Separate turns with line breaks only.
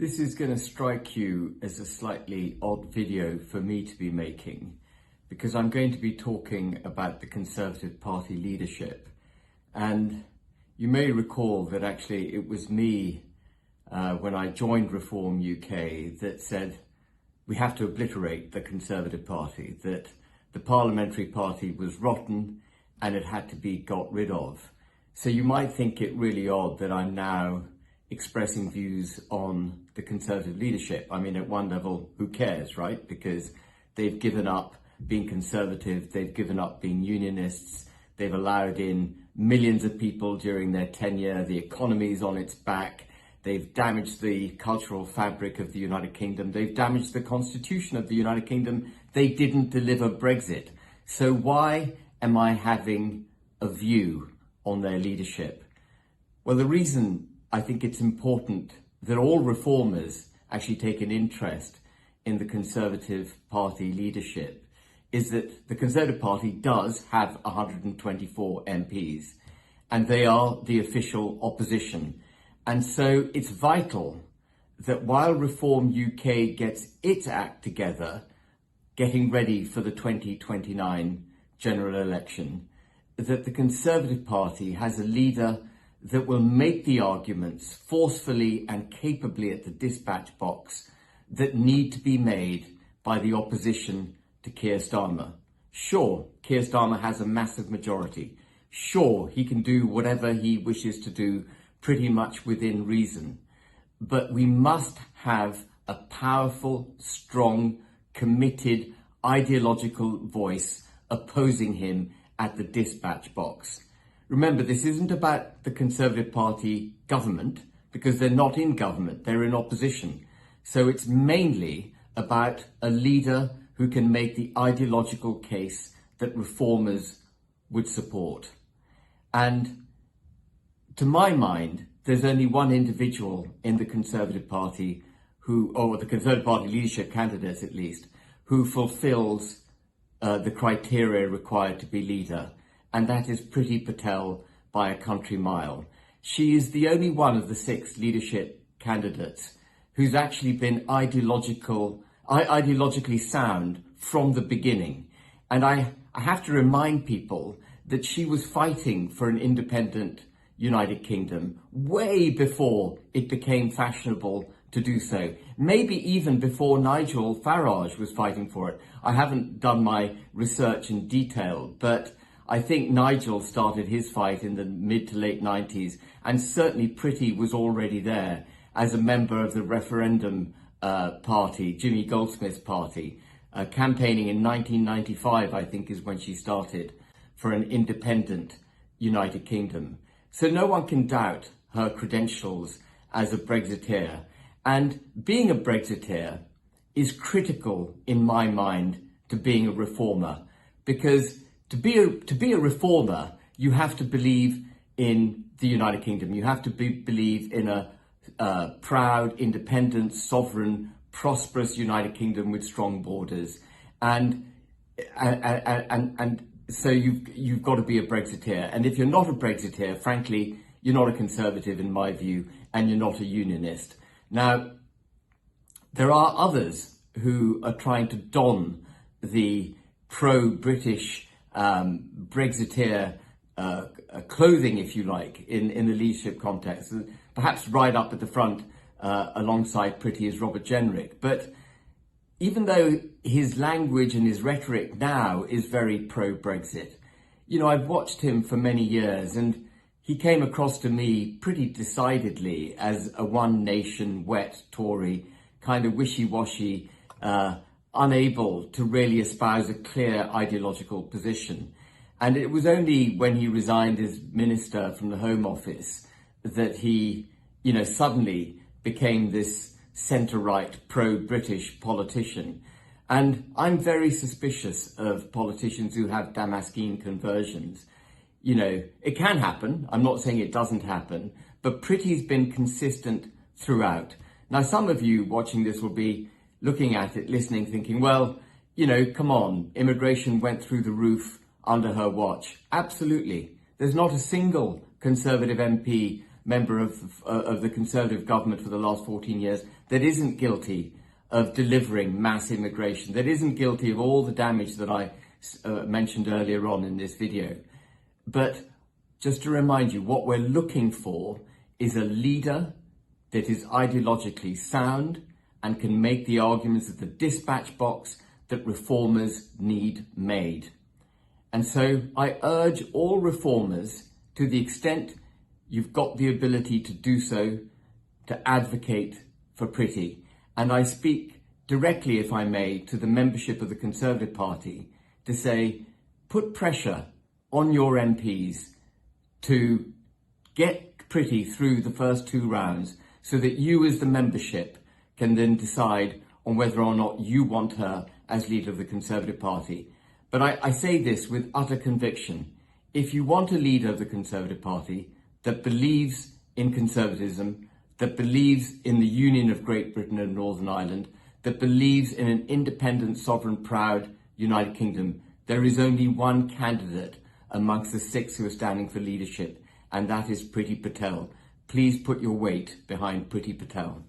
This is going to strike you as a slightly odd video for me to be making because I'm going to be talking about the Conservative Party leadership. And you may recall that actually it was me when I joined Reform UK that said we have to obliterate the Conservative Party, that the parliamentary party was rotten and it had to be got rid of. So you might think it really odd that I'm now expressing views on the Conservative leadership. I mean, at one level, who cares, right? Because they've given up being Conservative, they've given up being Unionists, they've allowed in millions of people during their tenure, the economy's on its back, they've damaged the cultural fabric of the United Kingdom, they've damaged the constitution of the United Kingdom, they didn't deliver Brexit. So why am I having a view on their leadership? Well, the reason I think it's important that all reformers actually take an interest in the Conservative Party leadership is that the Conservative Party does have 124 MPs and they are the official opposition. And so it's vital that while Reform UK gets its act together, getting ready for the 2029 general election, that the Conservative Party has a leader that will make the arguments forcefully and capably at the dispatch box that need to be made by the opposition to Keir Starmer. Sure, Keir Starmer has a massive majority. Sure, he can do whatever he wishes to do pretty much within reason. But we must have a powerful, strong, committed, ideological voice opposing him at the dispatch box. Remember, this isn't about the Conservative Party government, because they're not in government, they're in opposition. So it's mainly about a leader who can make the ideological case that reformers would support. And to my mind, there's only one individual in the Conservative Party who, or the Conservative Party leadership candidate at least, who fulfills the criteria required to be leader. And that is Priti Patel by a country mile. She is the only one of the 6 leadership candidates who's actually been ideologically sound from the beginning. And I have to remind people that she was fighting for an independent United Kingdom way before it became fashionable to do so. Maybe even before Nigel Farage was fighting for it. I haven't done my research in detail, but I think Nigel started his fight in the mid to late 90s, and certainly Priti was already there as a member of the referendum party, Jimmy Goldsmith's party, campaigning in 1995, I think is when she started, for an independent United Kingdom. So no one can doubt her credentials as a Brexiteer. And being a Brexiteer is critical in my mind to being a reformer, because to be a reformer, you have to believe in the United Kingdom. You have to believe in a proud, independent, sovereign, prosperous United Kingdom with strong borders. And so you've got to be a Brexiteer. And if you're not a Brexiteer, frankly, you're not a Conservative in my view, and you're not a Unionist. Now, there are others who are trying to don the pro-British Brexiteer clothing, if you like, in the leadership context. Perhaps right up at the front alongside Priti is Robert Jenrick. But even though his language and his rhetoric now is very pro-Brexit, you know, I've watched him for many years and he came across to me pretty decidedly as a one nation wet Tory, kind of wishy-washy, unable to really espouse a clear ideological position. And it was only when he resigned as minister from the Home Office that he, you know, suddenly became this centre-right pro-British politician. And I'm very suspicious of politicians who have Damascene conversions. You know, it can happen. I'm not saying it doesn't happen, but Priti's been consistent throughout. Now, some of you watching this will be looking at it, listening, thinking, well, you know, come on, immigration went through the roof under her watch. Absolutely. There's not a single Conservative MP member of the Conservative government for the last 14 years that isn't guilty of delivering mass immigration, that isn't guilty of all the damage that I mentioned earlier on in this video. But just to remind you, what we're looking for is a leader that is ideologically sound and can make the arguments at the dispatch box that reformers need made. And so I urge all reformers, to the extent you've got the ability to do so, to advocate for Priti. And I speak directly, if I may, to the membership of the Conservative Party to say, put pressure on your MPs to get Priti through the first 2 rounds so that you as the membership can then decide on whether or not you want her as leader of the Conservative Party. But I say this with utter conviction. If you want a leader of the Conservative Party that believes in conservatism, that believes in the union of Great Britain and Northern Ireland, that believes in an independent, sovereign, proud United Kingdom, there is only one candidate amongst the 6 who are standing for leadership, and that is Priti Patel. Please put your weight behind Priti Patel.